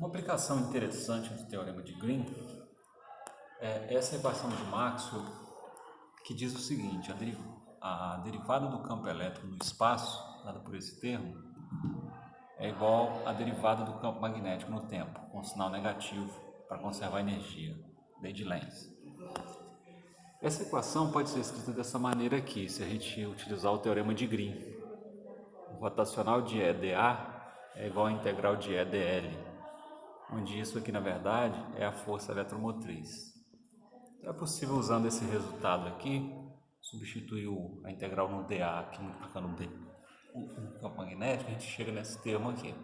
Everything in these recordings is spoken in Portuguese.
Uma aplicação interessante do teorema de Green é essa equação de Maxwell que diz o seguinte: a derivada do campo elétrico no espaço, dada por esse termo, é igual à derivada do campo magnético no tempo, com sinal negativo para conservar a energia, lei de Lenz. Essa equação pode ser escrita dessa maneira aqui, se a gente utilizar o teorema de Green. O rotacional de EdA é igual à integral de EdL, onde isso aqui, na verdade, é a força eletromotriz. Então, é possível, usando esse resultado aqui, substituir a integral no dA, aqui multiplicando o campo magnético, a gente chega nesse termo aqui.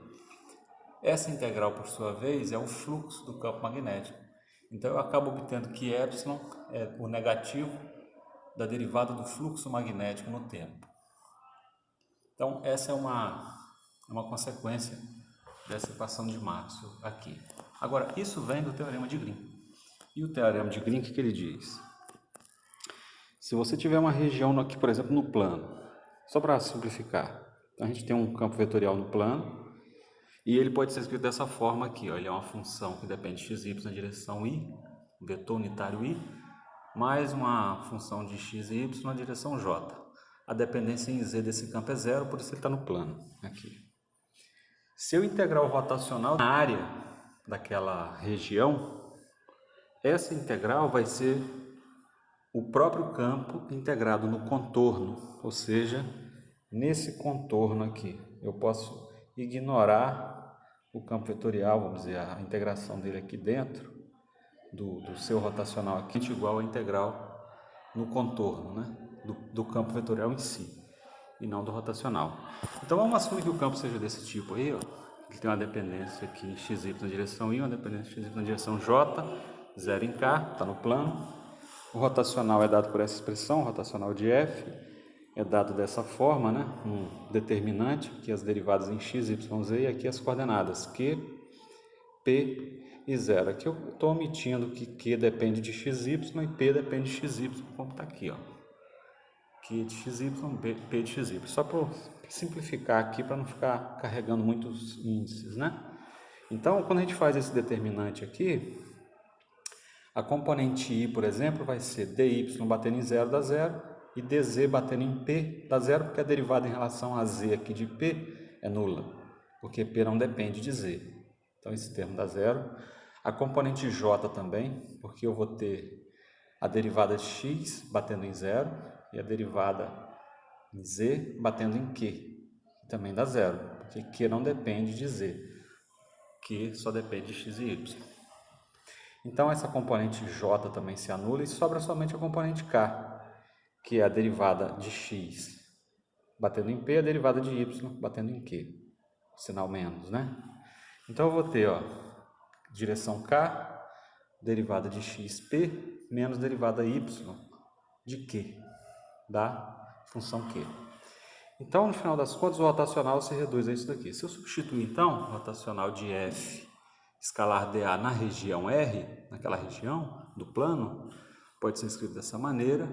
Essa integral, por sua vez, é o fluxo do campo magnético. Então, eu acabo obtendo que epsilon é o negativo da derivada do fluxo magnético no tempo. Então, essa é uma consequência dessa equação de Maxwell aqui. Agora, isso vem do teorema de Green. E o teorema de Green, o que ele diz? Se você tiver uma região aqui, por exemplo, no plano, só para simplificar, então a gente tem um campo vetorial no plano, e ele pode ser escrito dessa forma aqui, ó. Ele é uma função que depende de x, y na direção y, um vetor unitário y, mais uma função de x e y na direção j. A dependência em z desse campo é zero, por isso ele está no plano aqui. Se eu integrar o rotacional na área daquela região, essa integral vai ser o próprio campo integrado no contorno, ou seja, nesse contorno aqui. Eu posso ignorar o campo vetorial, vamos dizer, a integração dele aqui dentro do seu rotacional aqui, igual a integral no contorno, né, do campo vetorial em si, e não do rotacional. Então vamos assumir que o campo seja desse tipo aí, ó. Ele tem uma dependência aqui em xy na direção y, uma dependência em xy na direção j, 0 em k, está no plano. O rotacional é dado por essa expressão, o rotacional de f, é dado dessa forma, né? Um determinante, aqui as derivadas em x, y, z, e aqui as coordenadas q, p e 0. Aqui eu estou omitindo que q depende de xy e p depende de xy, como está aqui, ó. Q de xy, p de xy. Só para simplificar aqui, para não ficar carregando muitos índices, né? Então, quando a gente faz esse determinante aqui, a componente i, por exemplo, vai ser dy batendo em 0 dá 0 e dz batendo em p dá 0, porque a derivada em relação a z aqui de p é nula, porque p não depende de z. Então, esse termo dá 0. A componente j também, porque eu vou ter a derivada de x batendo em 0 e a derivada em z batendo em q, que também dá 0, porque q não depende de z, q só depende de x e y. Então, essa componente j também se anula e sobra somente a componente k, que é a derivada de x batendo em p e a derivada de y batendo em q, sinal menos, né? Então, eu vou ter, ó, direção k, derivada de xp menos derivada y de q, da função q. Então, no final das contas, o rotacional se reduz a isso daqui. Se eu substituir, então, o rotacional de f escalar dA na região R, naquela região do plano, pode ser escrito dessa maneira.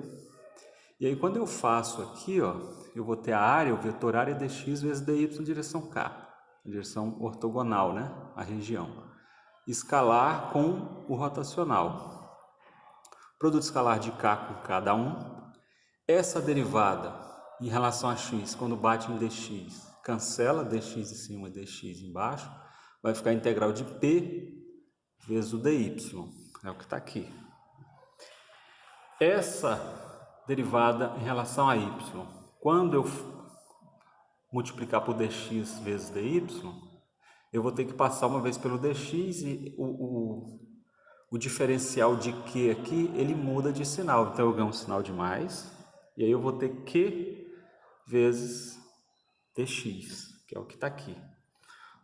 E aí, quando eu faço aqui, ó, eu vou ter a área, o vetor área dx vezes dy na direção k, na direção ortogonal, né, a região. Escalar com o rotacional. Produto escalar de k com k dá 1. Essa derivada em relação a x, quando bate em dx, cancela dx em cima e dx embaixo, vai ficar a integral de p vezes o dy, é o que está aqui. Essa derivada em relação a y, quando eu multiplicar por dx vezes dy, eu vou ter que passar uma vez pelo dx e o diferencial de q aqui, ele muda de sinal. Então, eu ganho um sinal de mais, e aí eu vou ter q vezes dx, que é o que está aqui.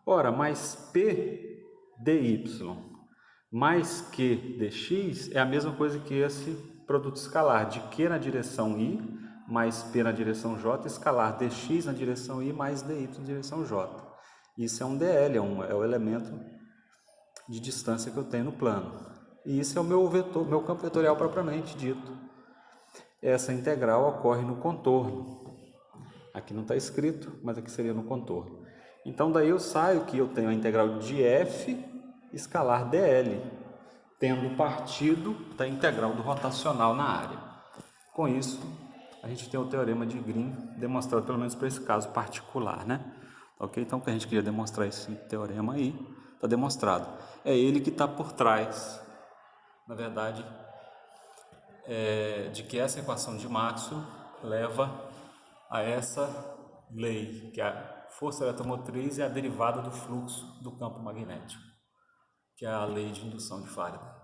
Ora, mais p dy mais q dx é a mesma coisa que esse produto escalar de q na direção y mais p na direção j, escalar dx na direção y mais dy na direção j. Isso é um dl, é o elemento de distância que eu tenho no plano. E isso é o meu campo vetorial propriamente dito. Essa integral ocorre no contorno. Aqui não está escrito, mas aqui seria no contorno. Então, daí eu saio que eu tenho a integral de f escalar dl, tendo partido da integral do rotacional na área. Com isso, a gente tem o teorema de Green demonstrado, pelo menos para esse caso particular, né? Ok? Então, o que a gente queria demonstrar esse teorema aí, está demonstrado. É ele que está por trás, na verdade, de que essa equação de Maxwell leva a essa lei, que é a força eletromotriz e a derivada do fluxo do campo magnético, que é a lei de indução de Faraday.